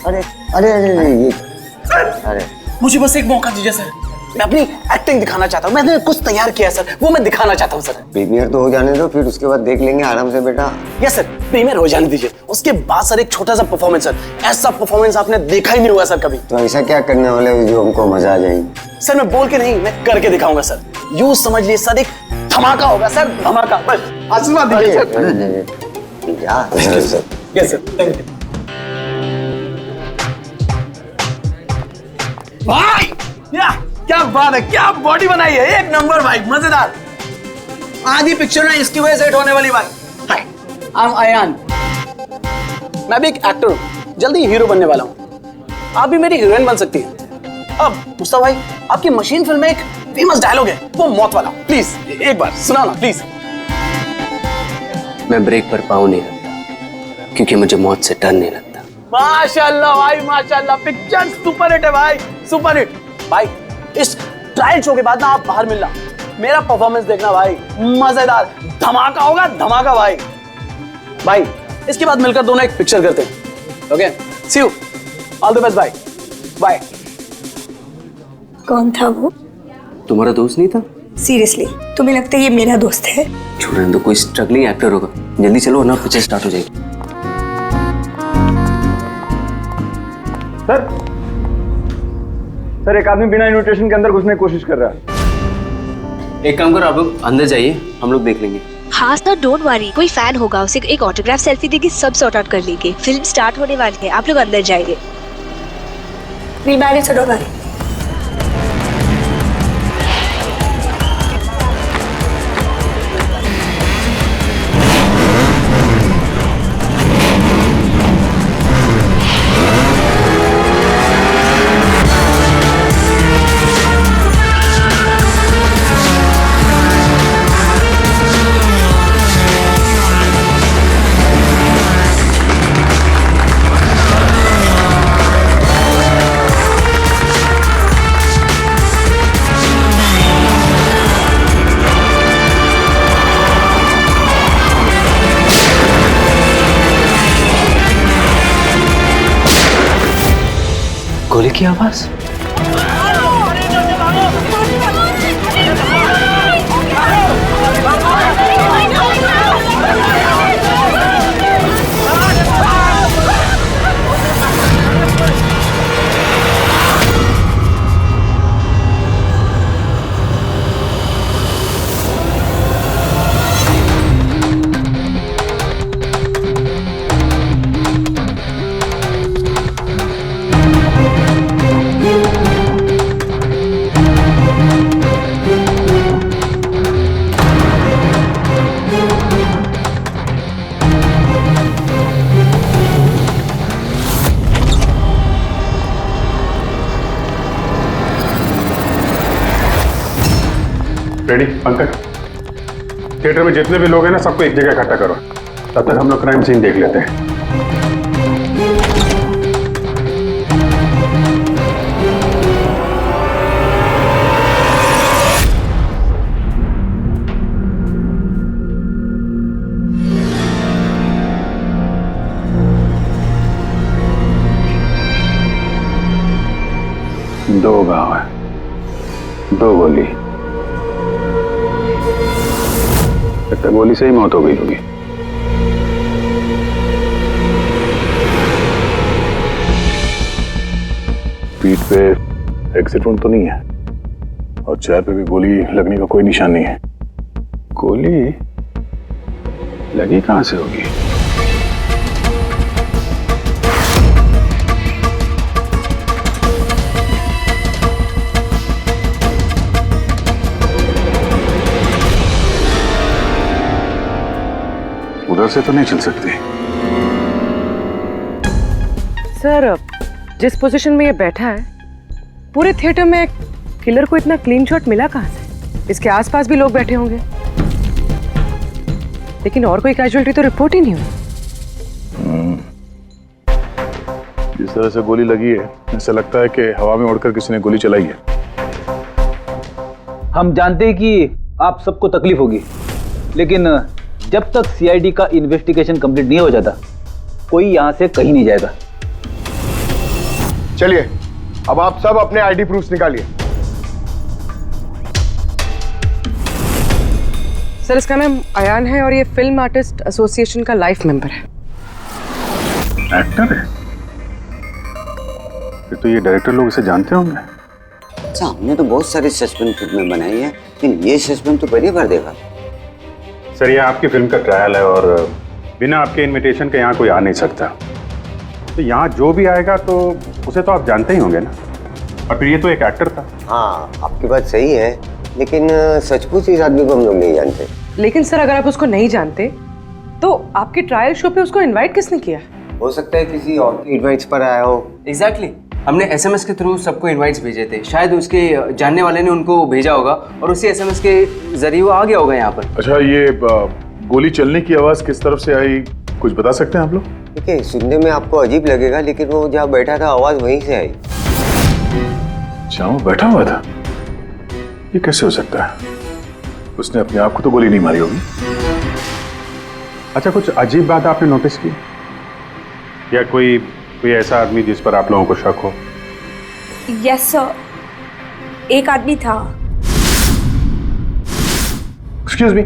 अरे अरे अरे अरे मुझे बस एक मौका दीजिए सर, मैं अपनी एक्टिंग दिखाना चाहता हूँ। मैंने कुछ तैयार किया है सर, वो मैं दिखाना चाहता हूँ सर। प्रीमियर तो हो जाने दो, फिर उसके बाद देख लेंगे आराम से बेटा। यस सर, प्रीमियर हो जाने दीजिए, उसके बाद सर एक छोटा सा परफॉर्मेंस सर। ऐसा परफॉर्मेंस आपने देखा ही नहीं हुआ सर कभी। तो ऐसा क्या करने वाले हो जो हमको मजा आ जाएगी? सर मैं बोल के नहीं, मैं करके दिखाऊंगा सर। यूं समझ लिए सर, एक धमाका होगा सर, धमाका। बस आशीर्वाद दीजिए sir. Yes sir, thank you भाई। क्या बात है, क्या बॉडी बनाई है, एक नंबर भाई, मजेदार। आधी पिक्चर ना इसकी वजह से हिट होने वाली भाई। हाय, आई एम अयान, मैं भी एक एक्टर हूँ, जल्दी हीरो बनने वाला हूँ। आप भी मेरी हीरोइन बन सकती हैं। अब मुस्तफा भाई, आपकी मशीन फिल्म में एक फेमस डायलॉग है, वो मौत वाला, प्लीज एक बार सुनाना प्लीज। मैं ब्रेक पर पाँव नहीं रखता क्योंकि मुझे मौत से डर नहीं लगता। माशाल्लाह भाई माशाल्लाह, पिक्चर सुपर हिट है भाई, सुपर हिट। भाई इस ट्रायल शो के बाद ना आप बाहर मिलना, मेरा परफॉर्मेंस देखना भाई, मजेदार धमाका होगा, धमाका भाई। भाई इसके बाद मिलकर दोनों एक पिक्चर करते हैं। Okay, see you, all the best भाई, बाय। कौन था वो? तुम्हारा दोस्त नहीं था? सीरियसली तुम्हें लगता है ये मेरा दोस्त है? छोड़ने दो, कोई स्ट्रगलिंग एक्टर होगा। जल्दी चलो वरना पिक्चर स्टार्ट हो जाएगी। सर एक आदमी बिना इन्विटेशन के अंदर घुसने की कोशिश कर रहा है। एक काम करो, आप लोग अंदर जाइए, हम लोग देख लेंगे। हाँ सर, डोंट वरी, कोई फैन होगा, उसे एक ऑटोग्राफ सेल्फी देके सब सॉर्ट आउट कर लेंगे। फिल्म स्टार्ट होने वाली है, आप लोग अंदर जाइए। We'll manage, so don't worry. गोली की आवाज। रेडी पंकज, थिएटर में जितने भी लोग हैं ना, सबको एक जगह इकट्ठा करो। तब तक हम लोग क्राइम सीन देख लेते हैं। दो गांव है, दो गोली, लगता है गोली से ही मौत हो गई होगी। पीठ पे एक्सिट वुंड तो नहीं है और चेहरे पे भी गोली लगने का कोई निशान नहीं है। गोली लगी कहां से होगी? से तो नहीं चल सकती। सर, जिस पोजीशन में ये बैठा है, पूरे थिएटर में किलर को इतना क्लीन शॉट मिला कहाँ से? इसके आसपास भी लोग बैठे होंगे, लेकिन और कोई कैजुअल्टी तो रिपोर्ट ही नहीं हुई। जिस तरह से गोली लगी है, ऐसा लगता है कि हवा में उड़कर किसी ने गोली चलाई है। हम जानते हैं कि आप सबको तकलीफ होगी, लेकिन जब तक सीआईडी का इन्वेस्टिगेशन कंप्लीट नहीं हो जाता, कोई यहां से कहीं नहीं जाएगा। चलिए, अब आप सब अपने आईडी प्रूफ्स निकालिए। सर, इसका नाम अयान है और ये फिल्म आर्टिस्ट एसोसिएशन का लाइफ मेंबर है। एक्टर है? फिर तो ये डायरेक्टर लोग इसे जानते होंगे। अच्छा, हमने तो बहुत सारी सस्पेंस फिल्में बनाई है, लेकिन ये सस्पेंस तो पहली बार देखा। सर, ये आपकी फिल्म का ट्रायल है और बिना आपके इनविटेशन के यहाँ कोई आ नहीं सकता। तो यहाँ जो भी आएगा तो उसे तो आप जानते ही होंगे ना। और फिर ये तो एक एक्टर था। हाँ, आपकी बात सही है, लेकिन सचमुच इस आदमी को हम लोग नहीं जानते। लेकिन सर, अगर आप उसको नहीं जानते तो आपके ट्रायल शो पे उसको इनवाइट किसने किया? हो सकता है किसी और के इनवाइट्स पर आया हो। एग्जैक्टली, हमने एसएमएस के थ्रू सबको इनवाइट्स भेजे थे। शायद उसके जानने वाले ने उनको भेजा होगा और उसी एसएमएस के जरिए वो आ गया होगा यहाँ पर। अच्छा, ये गोली चलने की आवाज किस तरफ से आई, कुछ बता सकते हैं आप लोग? देखिए, सुनने में आपको अजीब लगेगा, लेकिन वो जहाँ बैठा था आवाज वहीं से आई। अच्छा, वो बैठा हुआ था? ये कैसे हो सकता है? उसने अपने आप को तो गोली नहीं मारी होगी। अच्छा, कुछ अजीब बात आपने नोटिस की या कोई ऐसा आदमी जिस पर आप लोगों को शक हो? यस सर, एक आदमी था। एक्सक्यूज मी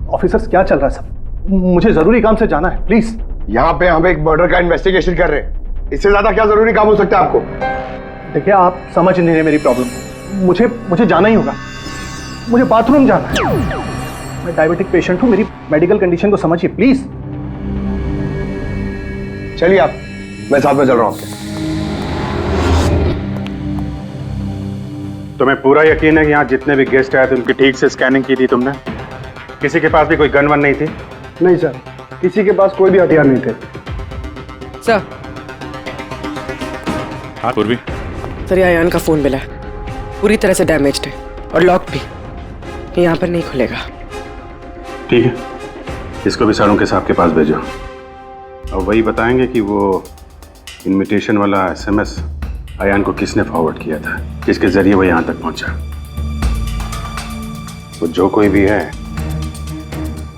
ऑफिसर्स, क्या चल रहा है सब? मुझे जरूरी काम से जाना है, प्लीज। यहाँ पे हम एक मर्डर का इन्वेस्टिगेशन कर रहे हैं, इससे ज्यादा क्या जरूरी काम हो सकता है आपको? देखिए, आप समझ नहीं रहे मेरी प्रॉब्लम। मुझे जाना ही होगा, मुझे बाथरूम जाना है। मैं डायबिटिक पेशेंट हूँ, मेरी मेडिकल कंडीशन को समझिए प्लीज। चलिए आप, मैं साथ में चल रहा हूँ आपके। तुम्हें पूरा यकीन है कि यहाँ जितने भी गेस्ट आए थे उनकी ठीक से स्कैनिंग की थी तुमने? किसी के पास भी कोई गन वन नहीं थी? नहीं सर, किसी के पास कोई भी हथियार नहीं थे। सर, हाँ पूर्वी। सर, ये अयान का फोन मिला है, पूरी तरह से डैमेज्ड है और लॉक भी, ये यहाँ पर नहीं खुलेगा। ठीक है, इसको भी सारों के साहब के पास भेजो और वही बताएंगे कि वो इनविटेशन वाला एसएमएस अयान को किसने फॉरवर्ड किया था, किसके जरिए वो यहाँ तक पहुंचा। वो जो कोई भी है,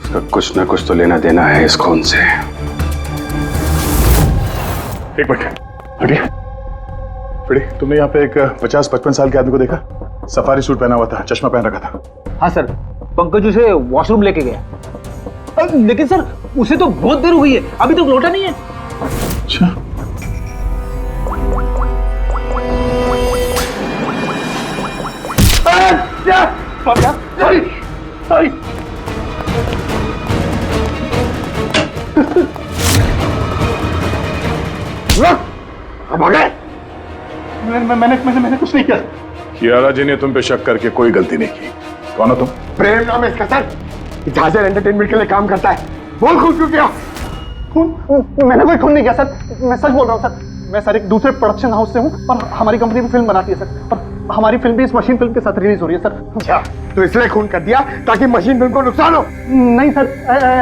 उसका कुछ ना कुछ तो लेना देना है इस खून से। एक मिनट, हटिए। फ्रेडी, तुमने यहाँ पे एक 50-55 साल के आदमी को देखा? सफारी सूट पहना हुआ था, चश्मा पहन रखा था। हाँ सर, पंकज उसे वॉशरूम लेके गया। लेकिन सर, उसे तो बहुत देर हो गई है, अभी तक लौटा नहीं है। अच्छा, सॉरी। अब आ गए? मैंने कुछ नहीं किया। कियारा जी ने तुम पे शक करके कोई गलती नहीं की। कौन हो तुम? प्रेम नाम है इसका सर, झांझर एंटरटेनमेंट के लिए काम करता है। बोल खून क्यों किया? खून? मैंने कोई खून नहीं किया सर, मैं सच बोल रहा हूँ सर। मैं सर एक दूसरे प्रोडक्शन हाउस से हूँ और हमारी कंपनी भी फिल्म बनाती है सर, और हमारी फिल्म भी इस मशीन फिल्म के साथ रिलीज हो रही है सर। अच्छा, तो इसलिए खून कर दिया ताकि मशीन फिल्म को नुकसान हो? नहीं सर,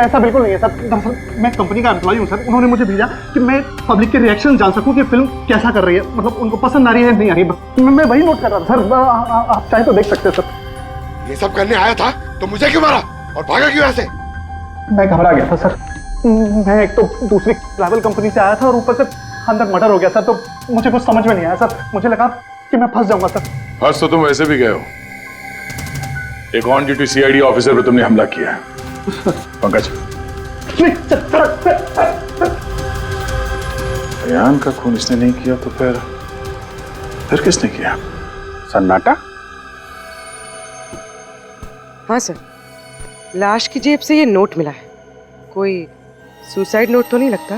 ऐसा बिल्कुल नहीं है सर। दरअसल मैं कंपनी का एम्प्लॉय हूँ सर, उन्होंने मुझे भेजा कि मैं पब्लिक के रिएक्शन जान सकूँ कि फिल्म कैसा कर रही है, मतलब उनको पसंद आ रही है नहीं आ रही है। मैं वही नोट कर रहा था सर, आप चाहे तो देख सकते हैं सर। ये सब करने आया था तो मुझे क्यों मारा और भागा क्यों ऐसे? मैं घबरा गया था सर, मैं एक तो दूसरी ट्रैवल कंपनी से आया था और ऊपर से अंदर मर्डर हो गया सर, तो मुझे कुछ समझ में नहीं आया सर। मुझे लगा कि मैं फंस जाऊंगा सर। फंस तो तुम वैसे भी गए हो, एक ऑन ड्यूटी सीआईडी ऑफिसर पे तुमने हमला किया है। पंकज, नहीं सर, अयान का खून इसने नहीं किया तो फिर किसने किया? सन्नाटा? हाँ सर, लाश की जेब से ये नोट मिला है, कोई सुसाइड नोट तो नहीं लगता।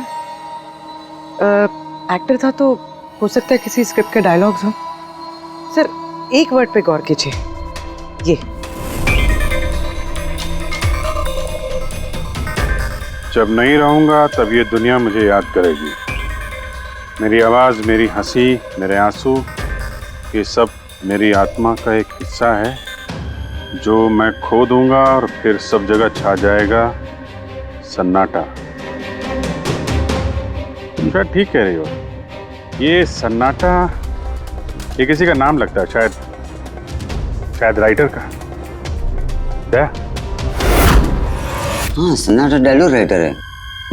एक्टर था तो हो सकता है किसी स्क्रिप्ट के डायलॉग्स हो। सर, एक वर्ड पे गौर कीजिए, ये जब नहीं रहूंगा तब ये दुनिया मुझे याद करेगी। मेरी आवाज़, मेरी हंसी, मेरे आंसू, ये सब मेरी आत्मा का एक हिस्सा है जो मैं खो दूंगा और फिर सब जगह छा जाएगा सन्नाटा। तुम शायद ठीक कह रही हो। ये सन्नाटा ये किसी का नाम लगता है, शायद राइटर का। क्या? हाँ, सन्नाटा डायलॉग राइटर है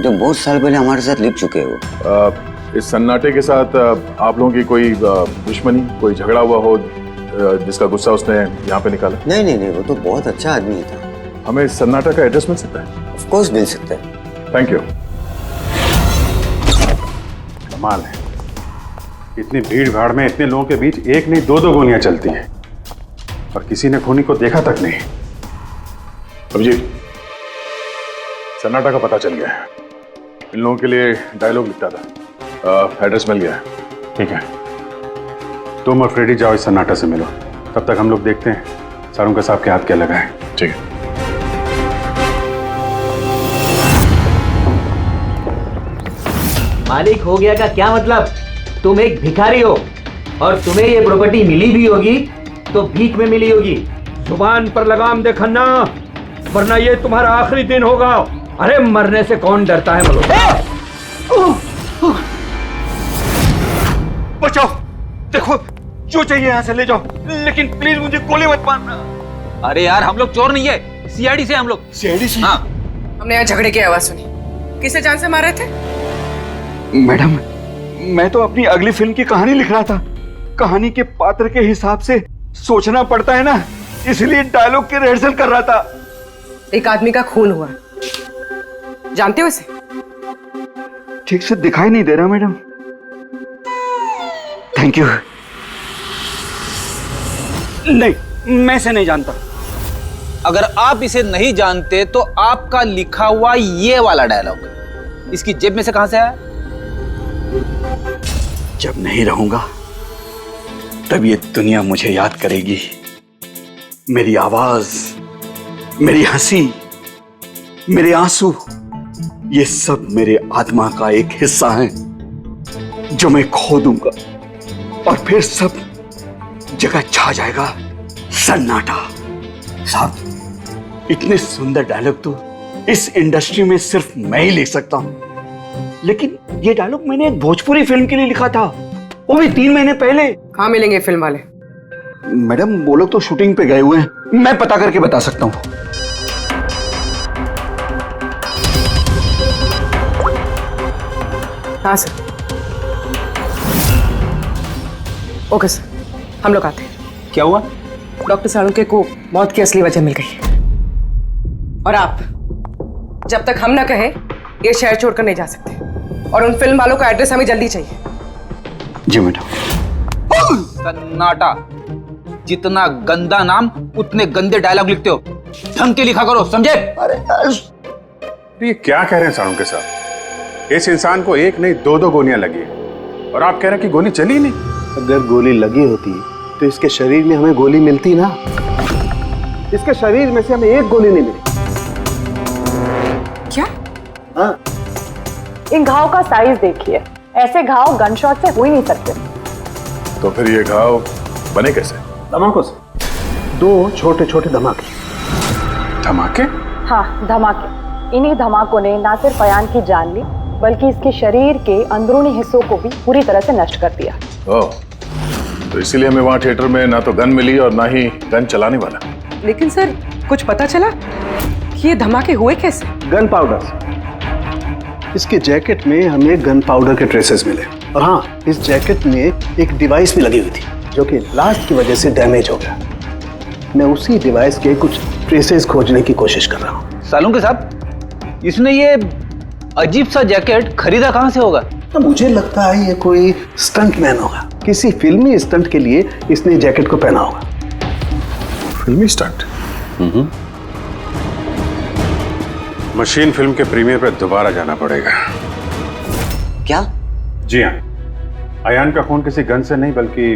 जो बहुत साल पहले हमारे साथ लिख चुके हो। इस सन्नाटे के साथ आप लोगों की कोई दुश्मनी, कोई झगड़ा हुआ हो जिसका गुस्सा उसने यहाँ पे निकाला? नहीं, वो तो बहुत अच्छा आदमी था। हमें इस सन्नाटा का एड्रेस मिल सकता है? ऑफ कोर्स मिल सकता है। Thank you. कमाल है, इतनी भीड़ भाड़ में इतने लोगों के बीच एक नहीं दो गोलियां चलती हैं और किसी ने खूनी को देखा तक नहीं। अभिजीत, सन्नाटा का पता चल गया है। इन लोगों के लिए डायलॉग लिखता था। एड्रेस मिल गया है। ठीक है, तुम और फ्रेडी जाओ, इस सन्नाटा से मिलो। तब तक हम लोग देखते हैं सारुंका साहब के हाथ क्या लगा है। ठीक है। मालिक हो गया का क्या मतलब? तुम एक भिखारी हो और तुम्हें ये प्रॉपर्टी मिली भी होगी तो भीख में मिली होगी। जुबान पर लगाम दे खन्ना, वरना ये तुम्हारा आखिरी दिन होगा। अरे मरने से कौन डरता है बोलो? बचाओ, देखो जो चाहिए यहाँ से ले जाओ, लेकिन प्लीज मुझे गोली मत मारना। अरे यार, हम लोग चोर नहीं है, सीआईडी से हम लोग। सीआईडी से? हाँ। हमने यहाँ झगड़े की आवाज सुनी। किसे जान से मार रहे थे? मैडम, मैं तो अपनी अगली फिल्म की कहानी लिख रहा था। कहानी के पात्र के हिसाब से सोचना पड़ता है ना, इसलिए डायलॉग की रिहर्सल कर रहा था। एक आदमी का खून हुआ, जानते हो इसे? ठीक से दिखाई नहीं दे रहा मैडम। Thank you. नहीं, मैं इसे नहीं जानता। अगर आप इसे नहीं जानते तो आपका लिखा हुआ ये वाला डायलॉग इसकी जेब में से कहां से आया? जब नहीं रहूंगा तब ये दुनिया मुझे याद करेगी। मेरी आवाज, मेरी हंसी, मेरे आंसू, ये सब मेरे आत्मा का एक हिस्सा है जो मैं खो दूंगा और फिर सब जगह छा जाएगा सन्नाटा। साहब, इतने सुंदर डायलॉग तो इस इंडस्ट्री में सिर्फ मैं ही लिख सकता हूं, लेकिन ये डायलॉग मैंने एक भोजपुरी फिल्म के लिए लिखा था, वो भी 3 महीने पहले। कहाँ मिलेंगे फिल्म वाले? मैडम, वो लोग तो शूटिंग पे गए हुए हैं, मैं पता करके बता सकता हूँ। हाँ सर। ओके सर, हम लोग आते हैं। क्या हुआ? डॉक्टर साळुंके को मौत की असली वजह मिल गई है और आप जब तक हम ना कहें ये शहर छोड़कर नहीं जा सकते, और उन फिल्म वालों का एड्रेस हमें जल्दी चाहिए। जी मैडम। सन्नाटा, जितना गंदा नाम उतने गंदे डायलॉग लिखते हो। ढंग के लिखा करो, समझे? ये क्या कह रहे हैं सारुंके साहब? इस इंसान को एक नहीं दो गोलियां लगी है और आप कह रहे हैं कि गोली चली नहीं। अगर गोली लगी होती तो इसके शरीर में हमें गोली मिलती ना। इसके शरीर में से हमें एक गोली नहीं मिली। क्या? हाँ। इन घाव का साइज देखिए, ऐसे घाव गनशॉट से हो ही नहीं सकते। तो फिर ये घाव बने कैसे? धमाकों से। 2 छोटे छोटे धमाके। धमाके? हाँ, धमाके। इन्हीं धमाकों ने ना सिर्फ अयान की जान ली, बल्कि इसके शरीर के अंदरूनी हिस्सों को भी पूरी तरह से नष्ट कर दिया। ओह, तो इसीलिए हमें वहां थिएटर में ना तो गन मिली और ना ही गन चलाने वाला। लेकिन सर, कुछ पता चला कि ये धमाके हुए कैसे? Gun powder. इसके जैकेट में हमें गन पाउडर के ट्रेसेस मिले, और हाँ, इस जैकेट में एक डिवाइस भी लगी हुई थी जो कि ब्लास्ट की वजह से डैमेज हो गया। मैं उसी डिवाइस के कुछ ट्रेसेस खोजने की कोशिश कर रहा हूँ। सालुंके साहब, इसने ये अजीब सा जैकेट खरीदा कहाँ से होगा? तो मुझे लगता है ये कोई स्टंट मैन होगा। किसी फिल्मी स्टंट के लिए इसने जैकेट को पहना होगा। फिल्मी स्टंट? मशीन फिल्म के प्रीमियर पे दोबारा जाना पड़ेगा। क्या? जी हाँ, अयान का खून किसी गन से नहीं बल्कि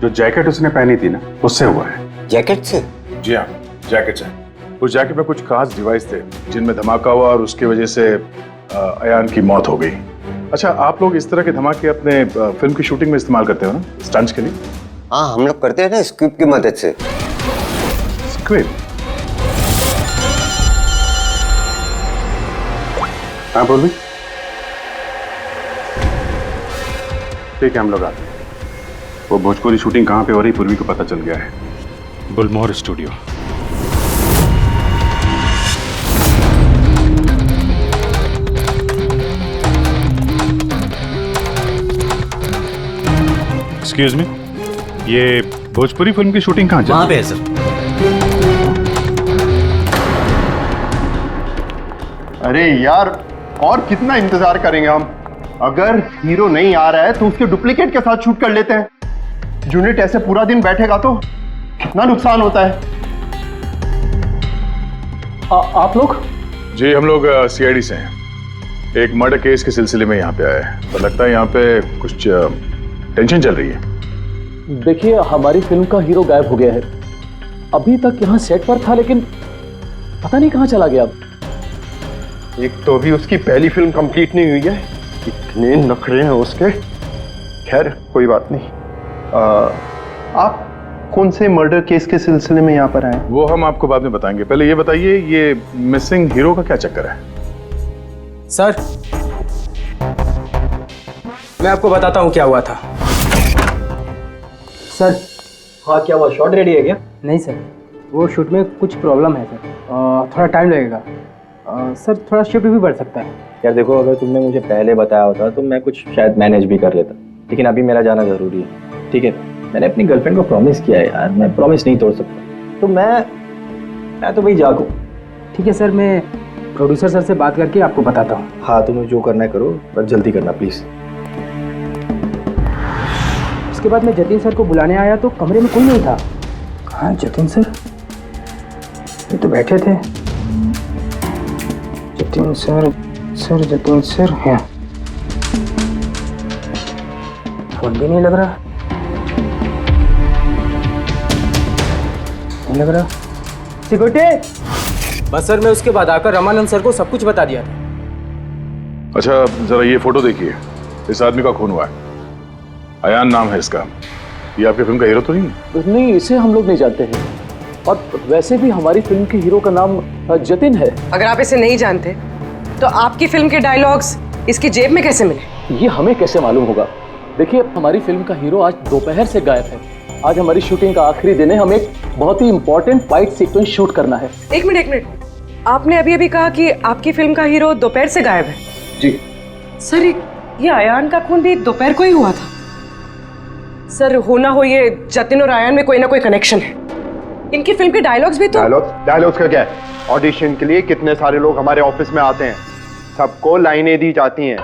जो जैकेट उसने पहनी थी ना, उससे हुआ है। जैकेट से? जी हाँ, जैकेट से। उस जैकेट में कुछ खास डिवाइस थे जिनमें धमाका हुआ और उसकी वजह से अयान की मौत हो गई। अच्छा, आप लोग इस तरह के धमाके अपने फिल्म की शूटिंग में इस्तेमाल करते हो ना, स्टंट्स के लिए? हाँ, हम लोग करते हैं ना स्क्रिप्ट की मदद से। स्क्रिप्ट? हाँ पूर्वी, ठीक है, हम लोग आते हैं। वो भोजपुरी शूटिंग कहाँ पे हो रही पूर्वी को पता चल गया है, बुलमोहर स्टूडियो। एक्सक्यूज मी, ये भोजपुरी फिल्म की शूटिंग कहाँ वहाँ पे है सर। अरे यार, और कितना इंतजार करेंगे हम? अगर हीरो नहीं आ रहा है तो उसके डुप्लीकेट के साथ शूट कर लेते हैं। यूनिट ऐसे पूरा दिन बैठेगा तो कितना नुकसान होता है। आप लोग? जी, हम लोग सीआईडी से हैं। एक मर्डर केस के सिलसिले में यहाँ पे आए हैं, तो लगता है यहाँ पे कुछ टेंशन चल रही है। देखिए, हमारी फिल्म का हीरो गायब हो गया है। अभी तक यहाँ सेट पर था, लेकिन पता नहीं कहाँ चला गया। अब एक तो अभी उसकी पहली फिल्म कंप्लीट नहीं हुई है, इतने नखरे हैं उसके। खैर, कोई बात नहीं। आप कौन से मर्डर केस के सिलसिले में यहाँ पर आए? वो हम आपको बाद में बताएंगे। पहले ये बताइए, ये मिसिंग हीरो का क्या चक्कर है? सर, मैं आपको बताता हूँ क्या हुआ था। सर, हाँ, क्या हुआ? शॉट रेडी है क्या? नहीं सर, वो शूट में कुछ प्रॉब्लम है सर, थोड़ा टाइम लगेगा। सर, थोड़ा शिफ्ट भी बढ़ सकता है। यार देखो, अगर तुमने मुझे पहले बताया होता तो मैं कुछ शायद मैनेज भी कर लेता, लेकिन अभी मेरा जाना जरूरी है। ठीक है, मैंने अपनी गर्लफ्रेंड को प्रॉमिस किया है यार, मैं प्रॉमिस नहीं तोड़ सकता, तो मैं तो भाई जागू। ठीक है सर, मैं प्रोड्यूसर सर से बात करके आपको बताता हूँ। हाँ, तुम्हें जो करना है करो, पर जल्दी करना प्लीज। उसके बाद मैं जतिन सर को बुलाने आया तो कमरे में कोई नहीं था। कहाँ जतिन सर? ये तो बैठे थे। जतिन सर हैं। फोन भी नहीं लग रहा। नहीं लग रहा। सिक्योरिटी! बस सर, मैं उसके बाद आकर रमानंद सर को सब कुछ बता दिया था। अच्छा, जरा ये फोटो देखिए, इस आदमी का खून हुआ है। अयान नाम है इसका। ये आपकी फिल्म का हीरो तो नहीं है? नहीं, इसे हम लोग नहीं जानते हैं, और वैसे भी हमारी फिल्म के हीरो का नाम जतिन है। अगर आप इसे नहीं जानते तो आपकी फिल्म के डायलॉग्स इसकी जेब में कैसे मिले? ये हमें कैसे मालूम होगा? देखिए, हमारी फिल्म का हीरो आज दोपहर से गायब है। आज हमारी शूटिंग का आखिरी दिन है, हमें एक बहुत ही इंपॉर्टेंट फाइट सीक्वेंस शूट करना है। एक मिनट, आपने अभी कहा कि आपकी फिल्म का हीरो दोपहर से गायब है? जी सर, ये अयान का खून भी दोपहर को ही हुआ था। सर, हो ना हो ये जतिन और अयान में कोई ना कोई कनेक्शन है। इनकी फिल्म के डायलॉग्स भी तो। डायलॉग्स का क्या है? ऑडिशन के लिए कितने सारे लोग हमारे ऑफिस में आते हैं, सबको लाइनें दी जाती हैं।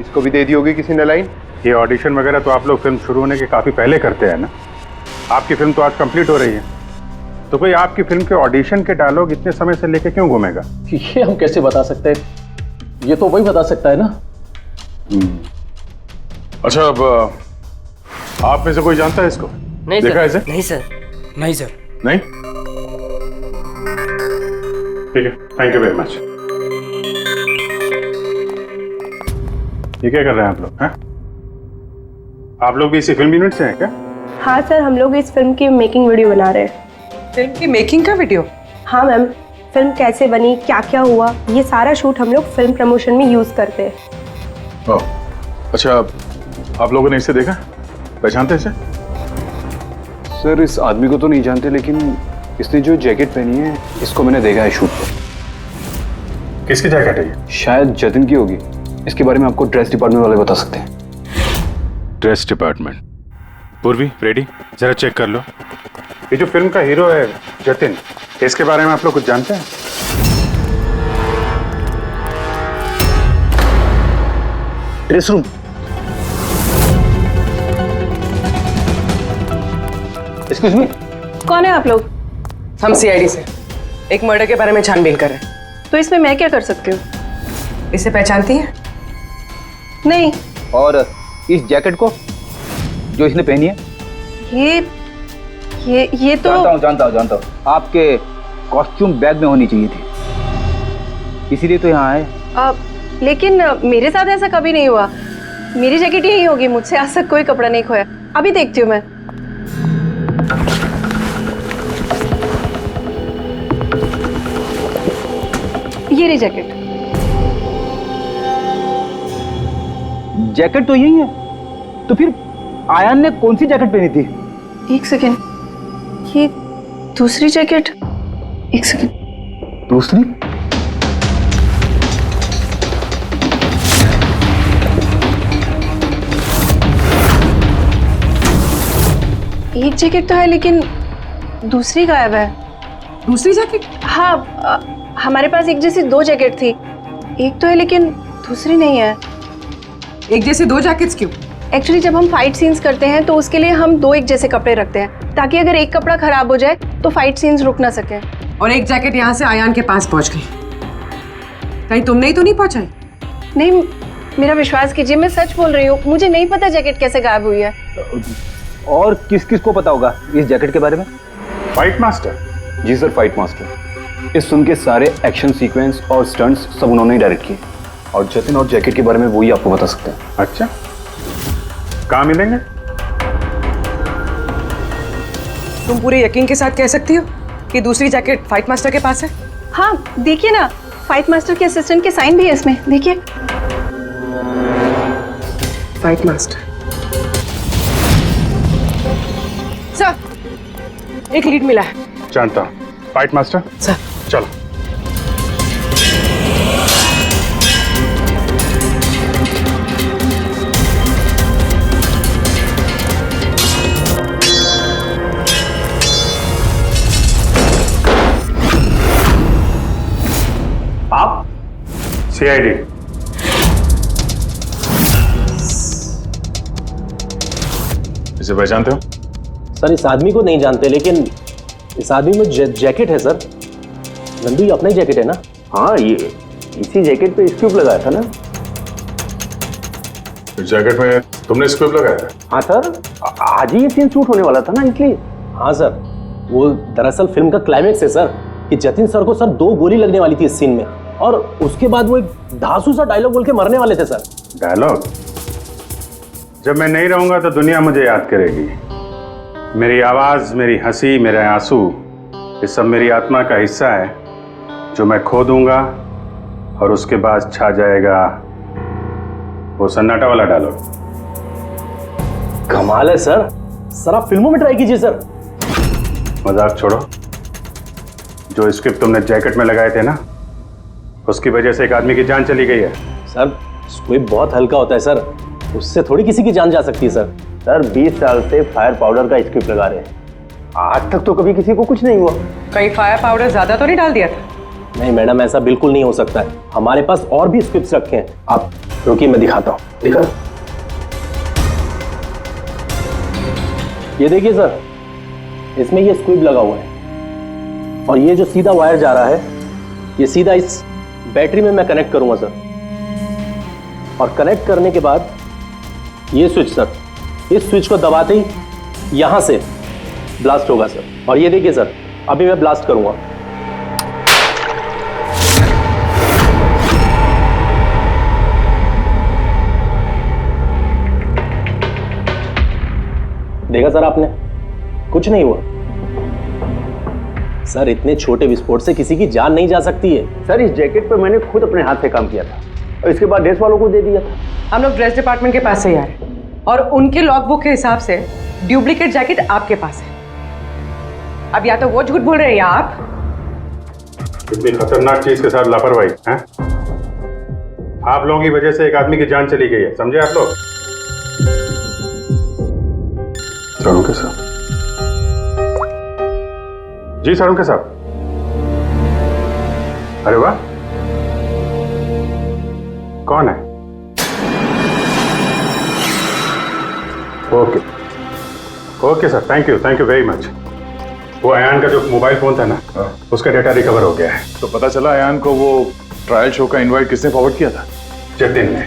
इसको भी दे दी होगी किसी ने लाइन। ये ऑडिशन वगैरह तो आप लोग फिल्म शुरू होने के काफी पहले करते हैं ना। आपकी फिल्म तो आज कंप्लीट हो रही है, तो कोई आपकी फिल्म के ऑडिशन के डायलॉग इतने समय से लेके क्यों घूमेगा? ये हम कैसे बता सकते हैं? ये तो वही बता सकता है ना। अच्छा, अब आप में से कोई जानता है इसको? नहीं देखा सर। इसे? नहीं सर। नहीं सर। नहीं? ठीक है, थैंक यू वेरी मच। ये क्या कर रहे हैं आप लोग? हैं? आप लोग भी इसी फिल्म यूनिट से हैं क्या? हाँ सर, हम लोग इस फिल्म की मेकिंग वीडियो बना रहे हैं। फिल्म की मेकिंग का वीडियो? हाँ मैम, फिल्म कैसे बनी, क्या क्या हुआ, ये सारा शूट हम लोग फिल्म प्रमोशन में यूज करते हैं। ओह, अच्छा, आप लोगों ने इसे देखा? पहचानते इसे? सर, इस आदमी को तो नहीं जानते, लेकिन इसने जो जैकेट पहनी है इसको मैंने देखा है शूट पर। किसकी जैकेट है ये? शायद जतिन की होगी। इसके बारे में आपको ड्रेस डिपार्टमेंट वाले बता सकते हैं। Dress department. पूर्वी, रेडी? जरा चेक कर लो। ये जो फिल्म का हीरो है जतिन, इसके बारे में आप लोग कुछ जानते हैं? Dress room. एक्सक्यूज मी, कौन है आप लोग? हम सीआईडी से एक मर्डर के बारे में छानबीन कर रहे हैं। तो इसमें मैं क्या कर सकती हूँ? इसे पहचानती हैं? नहीं। और इस जैकेट को जो इसने पहनी है? ये तो जानता हूँ। आपके कॉस्ट्यूम बैग में होनी चाहिए थी, इसीलिए तो यहाँ आए। लेकिन मेरे साथ ऐसा कभी नहीं हुआ। मेरी जैकेट यही होगी, मुझसे आज तक कोई कपड़ा नहीं खोया। अभी देखती हूँ मैं। ये रही जैकेट। जैकेट तो यही है, तो फिर आयान ने कौन सी जैकेट पहनी थी? एक सेकेंड, ये दूसरी जैकेट। एक सेकेंड, दूसरी? एक जैकेट तो है लेकिन दूसरी गायब है। दूसरी जैकेट? हाँ, हमारे पास एक जैसी दो जैकेट थी। एक तो है लेकिन दूसरी नहीं है। एक जैसे दो जैकेट्स क्यों? एक्चुअली जब हम फाइट सीन्स करते हैं तो उसके लिए हम दो एक जैसे कपड़े रखते हैं, ताकि अगर एक कपड़ा खराब हो जाए तो फाइट सीन्स रुक ना सके। और एक जैकेट यहाँ से आयान के पास पहुंच गई, कहीं तुमने ही तो नहीं पहुंचाई? नहीं, मेरा विश्वास कीजिए, मैं सच बोल रही हूँ। मुझे नहीं पता जैकेट कैसे गायब हुई है। और किस किस को पता होगा इस जैकेट के बारे में? Fight master? जी सर, फाइट मास्टर। इस फिल्म के सारे एक्शन सीक्वेंस और स्टंट्स सब उन्होंने ही डायरेक्ट किए, और जतिन और जैकेट के बारे में वही आपको बता सकते हैं। अच्छा, कहाँ मिलेंगे? तुम पूरे यकीन के साथ कह सकती हो कि दूसरी जैकेट फाइट मास्टर के पास है? हाँ, देखिए ना, फाइट मास्टर के असिस्टेंट के साइन भी है इसमें, देखिए। Fight master. सर, एक लीड मिला है। जानता हूँ। Fight master? सर। चलो। आप? सीआईडी। इसे पहचानते हो? सर, इस आदमी को नहीं जानते, लेकिन इस आदमी में जैकेट है सर। नंदू, ये अपना ही जैकेट है ना? हाँ, ये इसी जैकेट पे स्क्यूब लगाया था ना। इस जैकेट में तुमने स्क्यूब लगाया था? हाँ सर, आज ही ये सीन शूट होने वाला था ना, इसलिए। हाँ सर, वो दरअसल फिल्म का क्लाइमेक्स है सर, कि जतिन सर को सर 2 गोली लगने वाली थी इस सीन में, और उसके बाद वो एक धांसू सा डायलॉग बोल के मरने वाले थे सर। डायलॉग? जब मैं नहीं रहूंगा तो दुनिया मुझे याद करेगी। मेरी आवाज, मेरी हंसी, मेरे आंसू, ये सब मेरी आत्मा का हिस्सा है जो मैं खो दूंगा, और उसके बाद छा जाएगा वो सन्नाटा वाला डायलॉग। कमाल है सर। सर, आप फिल्मों में ट्राई कीजिए सर। मजाक छोड़ो। जो स्क्रिप्ट तुमने जैकेट में लगाए थे ना, उसकी वजह से एक आदमी की जान चली गई है। सर, स्क्विब बहुत हल्का होता है सर, उससे थोड़ी किसी की जान जा सकती है सर। सर, 20 साल से फायर पाउडर का स्क्रिप्ट लगा रहे हैं, आज तक तो कभी किसी को कुछ नहीं हुआ। कहीं फायर पाउडर ज्यादा तो नहीं डाल दिया था? नहीं मैडम, ऐसा बिल्कुल नहीं हो सकता है। हमारे पास और भी स्क्रिप्ट्स रखे हैं। आप रुकिए, मैं दिखाता हूँ। दिखा। ये देखिए सर, इसमें ये स्क्विब लगा हुआ है, और ये जो सीधा वायर जा रहा है, ये सीधा इस बैटरी में मैं कनेक्ट करूंगा सर, और कनेक्ट करने के बाद ये स्विच सर, इस स्विच को दबाते ही यहां से ब्लास्ट होगा सर। और ये देखिए सर, अभी मैं ब्लास्ट करूंगा। देखा सर आपने, कुछ नहीं हुआ सर। इतने छोटे विस्फोट से किसी की जान नहीं जा सकती है। सर, इस जैकेट पे मैंने खुद अपने हाथ से काम किया था, और इसके बाद ड्रेस वालों को दे दिया था। हम लोग ड्रेस डिपार्टमेंट के पास से ही आ रहे हैं, और उनके लॉग बुक के हिसाब से डुप्लीकेट जैकेट आपके पास है। अब या तो वो झूठ बोल रहे हैं या आप। इतनी खतरनाक चीज के साथ लापरवाही है? आप लोगों की वजह से एक आदमी की जान चली गई है, समझे आप लोग? सारुण साहब। जी सारुण साहब। अरे वाह, कौन है? Okay okay sir, thank you very much. वो अयान का जो मोबाइल फोन था ना, उसका डेटा रिकवर हो गया है। तो पता चला अयान को वो ट्रायल शो का इनवाइट किसने फॉरवर्ड किया था? जतिन ने,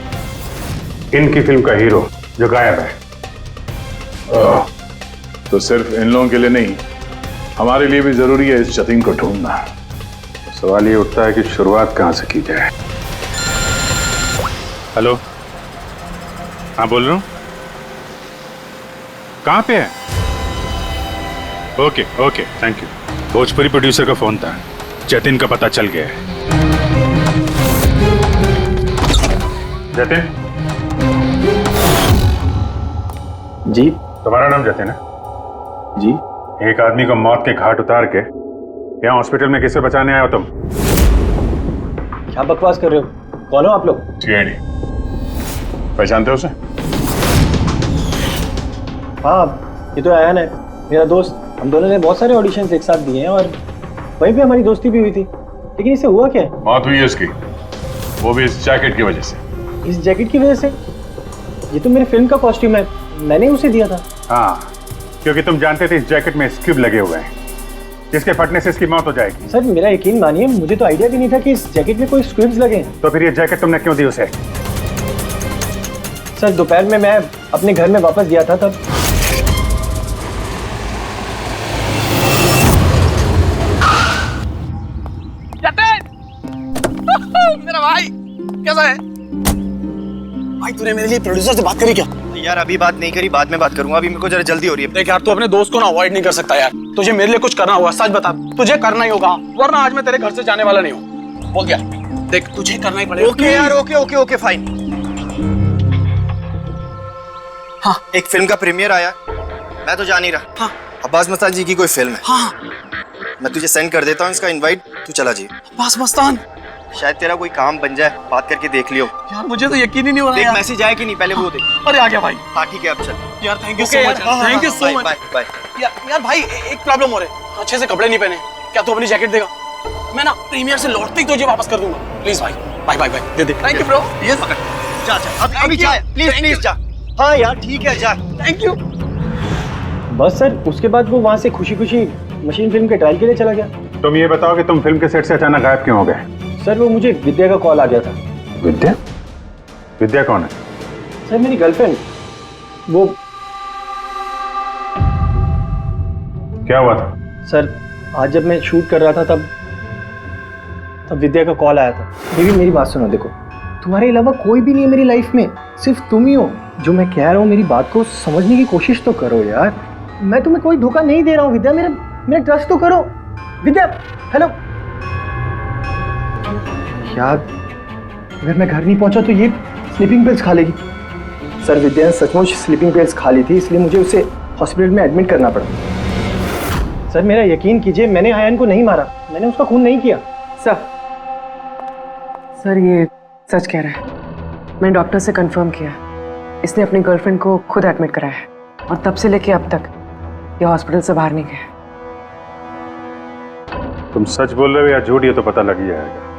इनकी फिल्म का हीरो जो गायब है। तो सिर्फ इन लोगों के लिए नहीं, हमारे लिए भी जरूरी है इस जतीन को ढूंढना। सवाल ये उठता है कि शुरुआत कहाँ से की जाए। हेलो, हाँ बोल रहा हूँ। कहाँ पे है? Okay okay, thank you. Bhojpuri producer का फोन था, जतिन का पता चल गया है। जतिन जी, तुम्हारा नाम जतिन है? जी। एक आदमी को मौत के घाट उतार के यहाँ हॉस्पिटल में किसे बचाने आए हो तुम? क्या बकवास कर रहे हो? कौन हो आप लोग? सीआईडी। पहचानते हो उसे? हाँ, ये तो आयान है, मेरा दोस्त। हम दोनों ने बहुत सारे ऑडिशंस एक साथ दिए हैं और वहीं पे हमारी दोस्ती भी हुई थी। लेकिन इससे हुआ क्या है? मौत हुई है उसकी, वो भी इस जैकेट की वजह से। इस जैकेट की वजह से? ये तो मेरे फिल्म का कॉस्ट्यूम है, मैंने उसे दिया था। हाँ, क्योंकि तुम जानते थे इस जैकेट में स्क्यूब लगे हुए हैं, जिसके फटने से इसकी मौत हो जाएगी। सर मेरा यकीन मानिए, मुझे तो आइडिया भी नहीं था कि इस जैकेट में कोई स्क्विब्स लगे हैं। तो फिर ये जैकेट तुमने क्यों दी उसे? सर दोपहर में मैं अपने घर में वापस गया था तब। मेरा भाई कैसा है? भाई तूने मेरे लिए प्रोड्यूसर से बात करी क्या? यार अभी बात नहीं करी, बाद में बात करूंगा, अभी मेरे को जरा जल्दी हो रही है। देख यार, तू अपने दोस्त को ना अवॉइड नहीं कर सकता यार। तुझे मेरे लिए कुछ करना होगा, सच बता। तुझे करना ही होगा, वरना आज मैं तेरे घर से जाने वाला नहीं हूँ। बोल दिया, देख तुझे करना ही पड़ेगा। ओके यार, ओके ओके ओके फाइन। हाँ, एक फिल्म का प्रीमियर आया, मैं तो जा नहीं रहा। हाँ, अब्बास मस्तान जी की कोई फिल्म है। हाँ, मैं तुझे सेंड कर देता हूँ इसका इनवाइट, तू चला जी। अब्बास मस्तान, शायद तेरा कोई काम बन जाए, बात करके देख लियो। यार मुझे तो यकीन ही नहीं हो रहा देख मैसेज आया कि नहीं, पहले वो देख। अरे आ गया भाई। हाँ ठीक है, अब चल। यार thank you so much, thank you so much. Bye bye. यार भाई एक प्रॉब्लम हो रहा है, अच्छे से कपड़े नहीं पहने। क्या तू अपनी जैकेट देगा? मैं ना प्रीमियर से लौटते ही तुझे वापस कर दूंगा। प्लीज भाई, बाय बाय बाय, दे दे। Thank you bro. ये पकड़, जा जा अभी जा, प्लीज प्लीज जा। हाँ यार ठीक है, जा। Thank you. बस सर, उसके बाद वो वहाँ से खुशी खुशी मशीन फिल्म के ट्रायल के लिए चला गया। तुम ये बताओ कि तुम फिल्म के सेट से अचानक गायब क्यों हो गए? सर वो मुझे विद्या का कॉल आ गया था। विद्या? विद्या कौन है? सर मेरी गर्लफ्रेंड। वो क्या हुआ था? सर आज जब मैं शूट कर रहा था तब विद्या का कॉल आया था। बेबी मेरी बात सुनो, देखो तुम्हारे अलावा कोई भी नहीं है मेरी लाइफ में, सिर्फ तुम ही हो। जो मैं कह रहा हूँ मेरी बात को समझने की कोशिश तो करो यार। मैं तुम्हें कोई धोखा नहीं दे रहा हूँ विद्या, मेरा ट्रस्ट तो करो। विद्या हेलो। यार अगर मैं घर नहीं पहुंचा तो ये स्लीपिंग पिल्स खा लेगी। सर विद्या ने सचमुच स्लीपिंग पिल्स खा ली थी, इसलिए मुझे उसे हॉस्पिटल में एडमिट करना पड़ा। सर मेरा यकीन कीजिए, मैंने आयन को नहीं मारा, मैंने उसका खून नहीं किया। सर ये सच कह रहा है। मैंने डॉक्टर से कंफर्म किया, इसने अपनी गर्लफ्रेंड को खुद एडमिट कराया है और तब से लेके अब तक ये हॉस्पिटल से बाहर नहीं गया। तुम सच बोल रहे हो या झूठ, ये तो पता लग ही जाएगा।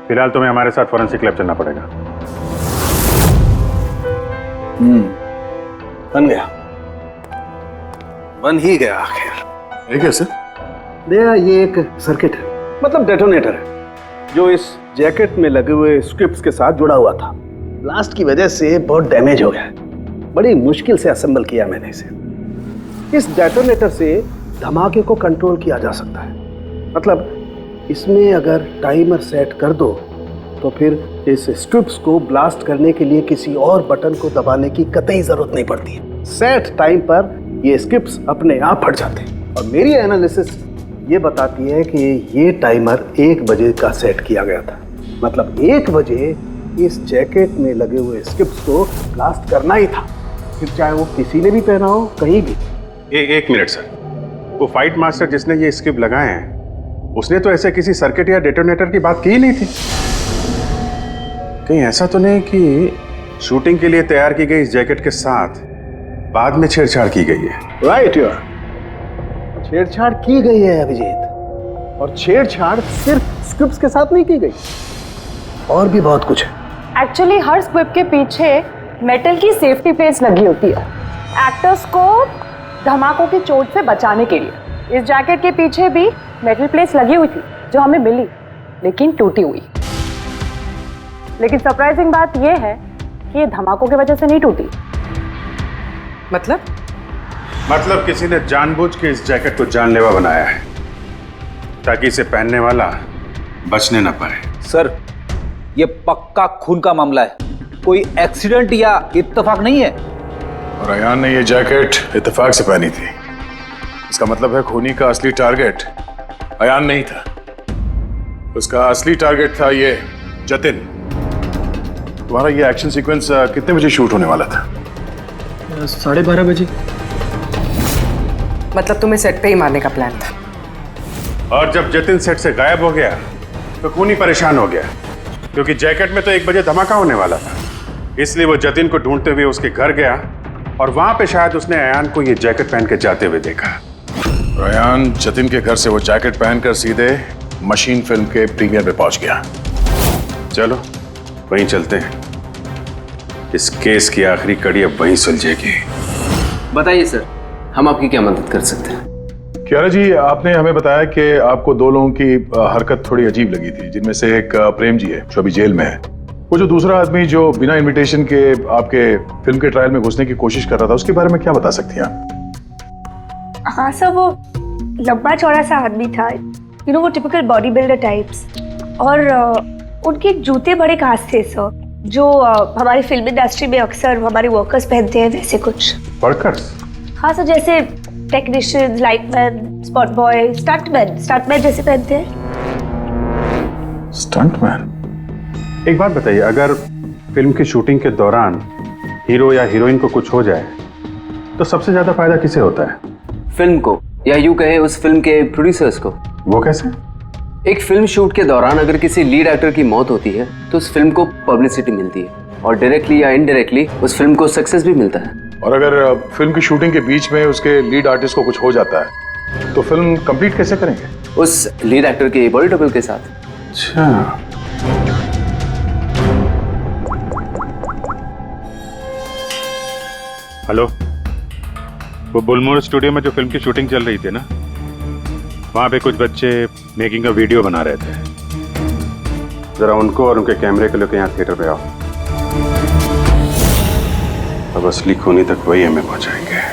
फिलहाल तुम्हें हमारे साथ फॉरेंसिक लैब चलना पड़ेगा। बन गया, बन ही गया आखिर। ये कैसे? दया ये एक सर्किट है, मतलब डेटोनेटर है, जो इस जैकेट में लगे हुए स्क्रिप्ट्स के साथ जुड़ा हुआ था। ब्लास्ट की वजह से बहुत डैमेज हो गया है, बड़ी मुश्किल से असेंबल किया मैंने इसे। इस डेटोनेटर से धमाके को कंट्रोल किया जा सकता है, मतलब इसमें अगर टाइमर सेट कर दो तो फिर इस स्ट्रिप्स को ब्लास्ट करने के लिए किसी और बटन को दबाने की कतई जरूरत नहीं पड़ती है। सेट टाइम पर ये स्ट्रिप्स अपने आप फट जाते हैं। और मेरी एनालिसिस ये बताती है कि ये टाइमर 1 बजे का सेट किया गया था, मतलब 1 बजे इस जैकेट में लगे हुए स्ट्रिप्स को ब्लास्ट करना ही था, फिर चाहे वो किसी ने भी पहना हो कहीं भी। एक मिनट सर, वो फाइट मास्टर जिसने ये स्क्रिप्ट लगाए हैं उसने तो ऐसे किसी सर्किट या डेटोनेटर की बात की ही नहीं थी। कहीं ऐसा तो नहीं कि शूटिंग के लिए तैयार की गई इस जैकेट के साथ बाद में छेड़छाड़ की गई है? राइट यार, छेड़छाड़ की गई है अभिजीत, और छेड़छाड़ सिर्फ स्क्रिप्ट्स के साथ नहीं की गई, और भी बहुत कुछ है। एक्चुअली हर स्क्रिप्ट के पीछे मेटल की सेफ्टी प्लेट्स लगी होती है, एक्टर्स को धमाकों की चोट से बचाने के लिए। इस जैकेट के पीछे भी मेटल प्लेट्स लगी हुई थी जो हमें मिली, लेकिन टूटी हुई। लेकिन सरप्राइजिंग बात यह है कि ये धमाकों की वजह से नहीं टूटी। मतलब मतलब किसी ने जानबूझ के इस जैकेट को जानलेवा बनाया है ताकि इसे पहनने वाला बचने ना पाए। सर, ये पक्का खून का मामला है, कोई एक्सीडेंट या इत्तेफाक नहीं है। और अयान ने ये जैकेट इत्तेफाक से पहनी थी। इसका मतलब है खूनी का असली टारगेट अयान नहीं था, उसका असली टारगेट था ये जतिन। तुम्हारा ये एक्शन सीक्वेंस कितने बजे शूट होने वाला था? 12:30 बजे। मतलब तुम्हें सेट पे ही मारने का प्लान था? और जब जतिन सेट से गायब हो गया तो खूनी परेशान हो गया, क्योंकि जैकेट में तो 1 बजे धमाका होने वाला था। इसलिए वो जतिन को ढूंढते हुए उसके घर गया और वहां पे शायद उसने अयान को ये जैकेट पहन के जाते हुए देखा। अयान जतिन के घर से वो जैकेट पहनकर सीधे मशीन फिल्म के प्रीमियर पे पहुंच गया। चलो वहीं चलते हैं, इस केस की आखिरी कड़ी अब वहीं सुलझेगी। बताइए सर, हम आपकी क्या मदद कर सकते हैं? कियारा जी, आपने हमें बताया कि आपको 2 लोगों की हरकत थोड़ी अजीब लगी थी, जिनमें से एक प्रेम जी है जो अभी जेल में है। वो जो दूसरा आदमी जो बिना इनविटेशन के आपके फिल्म के ट्रायल में घुसने की कोशिश कर रहा था, उसके बारे में क्या बता सकती हैं आप? हाँ सर, वो लंबा चौड़ा सा आदमी था, वो टिपिकल बॉडी बिल्डर टाइप्स, और उनके जूते बड़े खास थे सर, जो हमारी फिल्म इंडस्ट्री में अक्सर हमारे वर्कर्स पहनते हैं, वैसे कुछ। वर्कर्स? हाँ सर, जैसे technicians, lightman, spot boy, stuntman जैसे पहनते हैं। स्टंटमैन? एक बात बताइए, अगर फिल्म की शूटिंग के दौरान हीरो या हीरोइन को कुछ हो जाए तो सबसे ज्यादा फायदा किसे होता है? फिल्म को, या यूं कहे उस फिल्म के प्रोड्यूसर्स को। वो कैसे? एक फिल्म शूट के दौरान अगर किसी लीड एक्टर की मौत होती है तो उस फिल्म को पब्लिसिटी मिलती है, और डायरेक्टली या इनडायरेक्टली उस फिल्म को सक्सेस भी मिलता है। और अगर फिल्म की शूटिंग के बीच में उसके लीड आर्टिस्ट को कुछ हो जाता है तो फिल्म कंप्लीट कैसे करेंगे? उस लीड एक्टर के बॉडी डबल के साथ। अच्छा, हेलो, वो बुलमोर स्टूडियो में जो फिल्म की शूटिंग चल रही थी ना, वहां पे कुछ बच्चे मेकिंग का वीडियो बना रहे थे। जरा उनको और उनके कैमरे को लेकर यहाँ थिएटर पे आओ। अब असली खूनी तक वही हमें पहुंचाएंगे।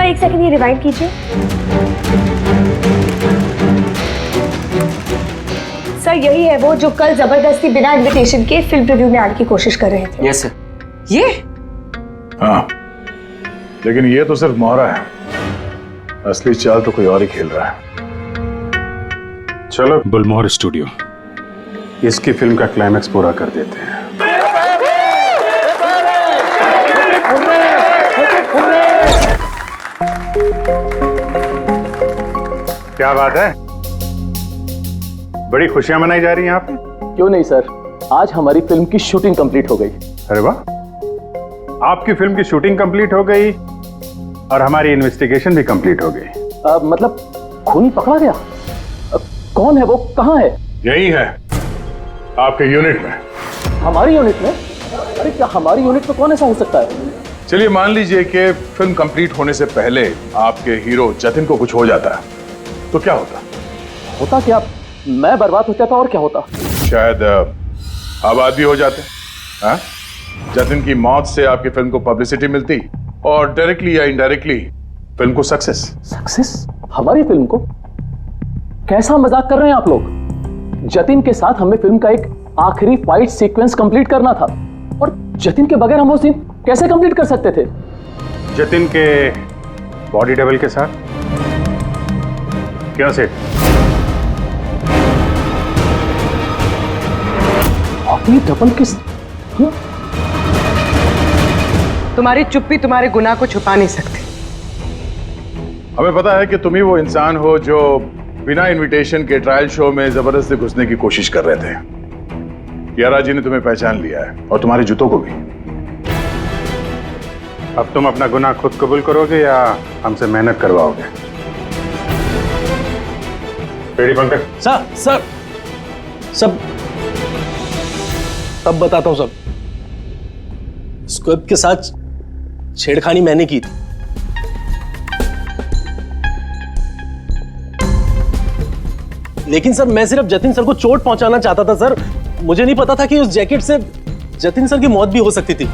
एक सेकंड, ये रिवाइंड कीजिए। सर, यही है वो जो कल जबरदस्ती बिना इनविटेशन के फिल्म रिव्यू में आने की कोशिश कर रहे थे। Yes sir. ये? हाँ, लेकिन ये तो सिर्फ मोहरा है, असली चाल तो कोई और ही खेल रहा है। चलो बुलमोहर स्टूडियो, इसकी फिल्म का क्लाइमैक्स पूरा कर देते हैं। क्या बात है, बड़ी खुशियां मनाई जा रही हैं यहाँ पे? क्यों नहीं सर, आज हमारी फिल्म की शूटिंग कंप्लीट हो गई। अरे वाह, आपकी फिल्म की शूटिंग कंप्लीट हो गई और हमारी इन्वेस्टिगेशन भी कंप्लीट हो गई। मतलब खूनी पकड़ा गया? कौन है वो, कहाँ है? यही है, आपके यूनिट में। हमारी यूनिट में? अरे क्या हमारी यूनिट में कौन ऐसा हो सकता है? चलिए मान लीजिए कि फिल्म कंप्लीट होने से पहले आपके हीरो जतिन को कुछ हो जाता है तो क्या होता? होता क्या? मैं बर्बाद हो जाता और क्या होता? शायद आबाद भी हो जाते। हाँ? जतिन की मौत से आपकी फिल्म को पब्लिसिटी मिलती और डायरेक्टली या इनडायरेक्टली फिल्म को सक्सेस। सक्सेस? हमारी फिल्म को? कैसा मजाक कर रहे हैं आप लोग? जतिन के साथ हमें फिल्म का एक आखिरी फाइट सीक्वेंस कंप्लीट करना था, और जतिन के बगैर हम वो सीन कैसे कंप्लीट कर सकते थे? जतिन के बॉडी डबल के साथ? क्या सेठ? बॉडी डबल किस? तुम्हारी चुप्पी तुम्हारे गुनाह को छुपा नहीं सकती। हमें पता है कि तुम ही वो इंसान हो जो बिना इनविटेशन के ट्रायल शो में जबरदस्ती घुसने की कोशिश कर रहे थे। कियारा जी ने तुम्हें पहचान लिया है और तुम्हारे जूतों को भी। अब तुम अपना गुनाह खुद कबूल करोगे या हमसे मेहनत करवाओगे? पेड़ी पंकज। सर सब तब बताता हूं। सब स्क्रिप्ट के साथ छेड़खानी मैंने की थी। लेकिन सर मैं सिर्फ जतिन सर को चोट पहुंचाना चाहता था सर। मुझे नहीं पता था कि उस जैकेट से जतिन सर की मौत भी हो सकती थी।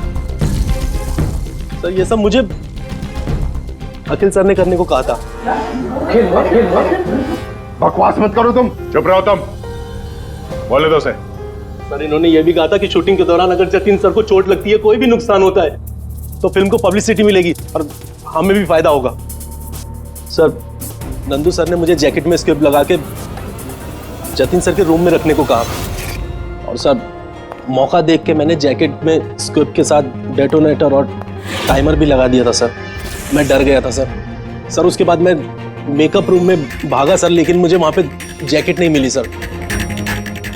सर ये सब मुझे अखिल सर ने करने को कहा था। बकवास मत करो तुम। चुप रहो तुम। बोले दो से। सर इन्होंने ये भी कहा था कि शूटिंग के दौरान अगर जतिन सर को चोट लगती है, कोई भी नुकसान होता है, तो फिल्म को पब्लिसिटी मिलेगी और हमें भी फायदा होगा। सर नंदू सर ने मुझे जैकेट में स्क्रिप्ट लगा के जतिन सर के रूम में रखने को कहा और सर मौका देख के मैंने जैकेट में स्क्रिप्ट के साथ डेटोनेटर और टाइमर भी लगा दिया था सर। मैं डर गया था सर उसके बाद मैं मेकअप रूम में भागा सर, लेकिन मुझे वहां पे जैकेट नहीं मिली सर।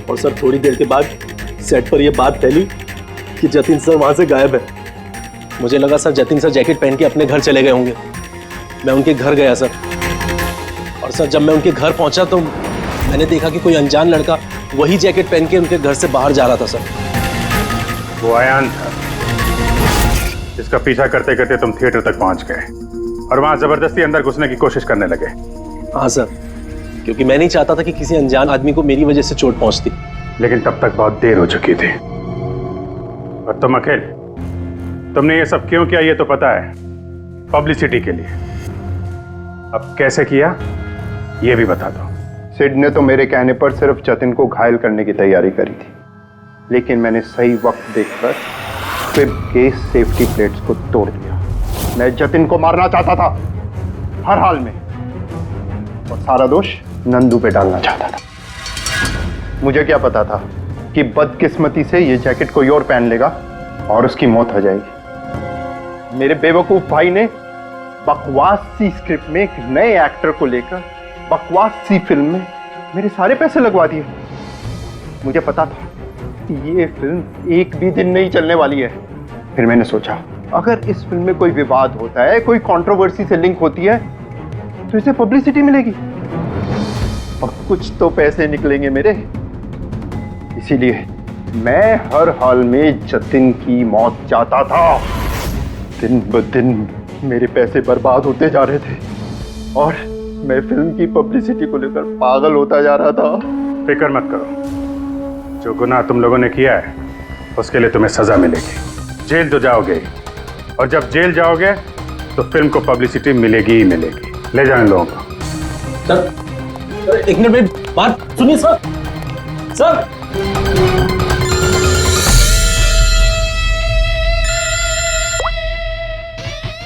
और सर थोड़ी देर के बाद सेट पर यह बात फैली कि जतिन सर वहां से गायब है। मुझे लगा सर जतिन सर जैकेट पहन के अपने घर चले गए होंगे। मैं उनके घर गया सर और सर जब मैं उनके घर पहुंचा तो मैंने देखा कि कोई अनजान लड़का वही जैकेट पहन के उनके घर से बाहर जा रहा था सर। वो अयान था जिसका पीछा करते करते तुम थिएटर तक पहुंच गए और वहां जबरदस्ती अंदर घुसने की कोशिश करने लगे। हाँ सर, क्योंकि मैं नहीं चाहता था कि किसी अनजान आदमी को मेरी वजह से चोट पहुंचती। लेकिन तब तक बहुत देर हो चुकी थी। और तुम अखिल, तुमने ये सब क्यों किया ये तो पता है, पब्लिसिटी के लिए। अब कैसे किया ये भी बता दो। सिड ने तो मेरे कहने पर सिर्फ जतिन को घायल करने की तैयारी करी थी, लेकिन मैंने सही वक्त देखकर फिर के सेफ्टी प्लेट्स को तोड़ दिया। मैं जतिन को मारना चाहता था हर हाल में, और सारा दोष नंदू पे डालना चाहता था। मुझे क्या पता था कि बदकिस्मती से ये जैकेट कोई और पहन लेगा और उसकी मौत हो जाएगी। मेरे बेवकूफ भाई ने बकवास सी स्क्रिप्ट में एक नए एक्टर को लेकर बकवास सी फिल्म में मेरे सारे पैसे लगवा दिए। मुझे पता था कि ये फिल्म एक भी दिन नहीं चलने वाली है। फिर मैंने सोचा अगर इस फिल्म में कोई विवाद होता है, कोई कंट्रोवर्सी से लिंक होती है, तो इसे पब्लिसिटी मिलेगी और कुछ तो पैसे निकलेंगे मेरे। इसीलिए मैं हर हाल में जतिन की मौत चाहता था। दिन ब दिन मेरे पैसे बर्बाद होते जा रहे थे और मैं फिल्म की पब्लिसिटी को लेकर पागल होता जा रहा था। फिक्र मत करो, जो गुनाह तुम लोगों ने किया है उसके लिए तुम्हें सजा मिलेगी। जेल तो जाओगे और जब जेल जाओगे तो फिल्म को पब्लिसिटी मिलेगी ही मिलेगी। ले जाओ इन लोगों को। सर एक मिनट में बात सुनिए सर। सर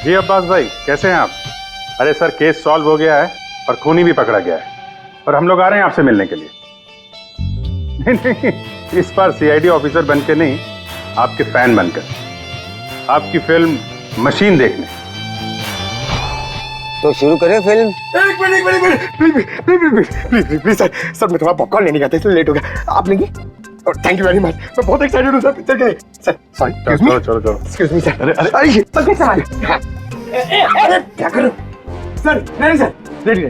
जी अब्बास भाई, कैसे हैं आप? अरे सर, केस सॉल्व हो गया है और खूनी भी पकड़ा गया है और हम लोग आ रहे हैं आपसे मिलने के लिए। नहीं, इस बार सीआईडी ऑफिसर बन के नहीं, आपके फैन बनकर, आपकी फिल्म मशीन देखने। तो शुरू करें फिल्म? एक मिनट प्लीज सर मैं थोड़ा पॉपकॉर्न लेने गया था इसलिए लेट हो गया। आप लेंगे? थैंक यू वेरी मच, मैं बहुत एक्साइटेड हूँ सर पिक्चर के लिए। सर सॉरी, चलो एक्सक्यूज मी सर। अरे सर सामान अरे क्या करूं सर? नहीं सर, रेडी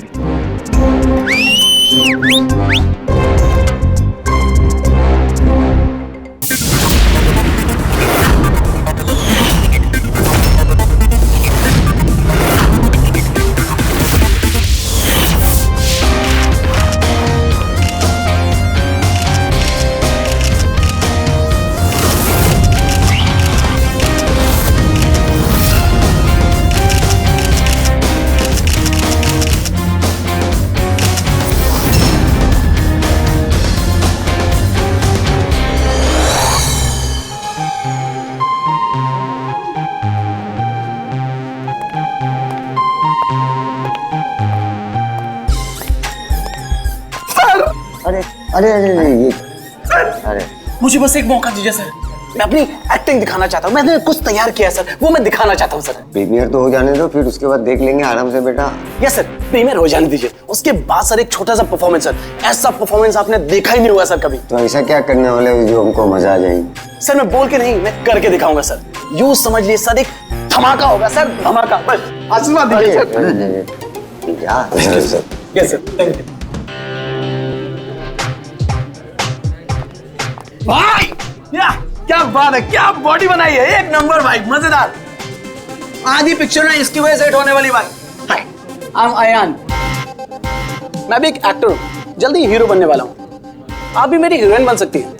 अरे ये अरे मुझे बस एक मौका दीजिए सर, मैं अपनी एक्टिंग दिखाना चाहता हूँ। मैंने कुछ तैयार किया है सर, वो मैं दिखाना चाहता हूँ सर। प्रीमियर तो हो जाने दो, फिर उसके बाद देख लेंगे आराम से बेटा। यस सर, प्रीमियर हो जाने दीजिए, उसके बाद सर एक छोटा सा परफॉर्मेंस सर। ऐसा परफॉर्मेंस आपने देखा ही नहीं हुआ सर कभी। तो ऐसा क्या करने वाले हो जो हमको मजा आ जाएगी? सर मैं बोल के नहीं, मैं करके दिखाऊंगा सर। यूं समझ लिए सर, एक धमाका होगा सर, धमाका। बस आशीर्वाद दीजिए sir. Yes sir, thank you भाई। या क्या बात है, क्या बॉडी बनाई है, एक नंबर भाई, मजेदार। आधी पिक्चर ना इसकी वजह से हिट होने वाली भाई। हाय, आई एम अयान, मैं भी एक एक्टर हूँ, जल्दी हीरो बनने वाला हूँ। आप भी मेरी हीरोइन बन सकती हैं।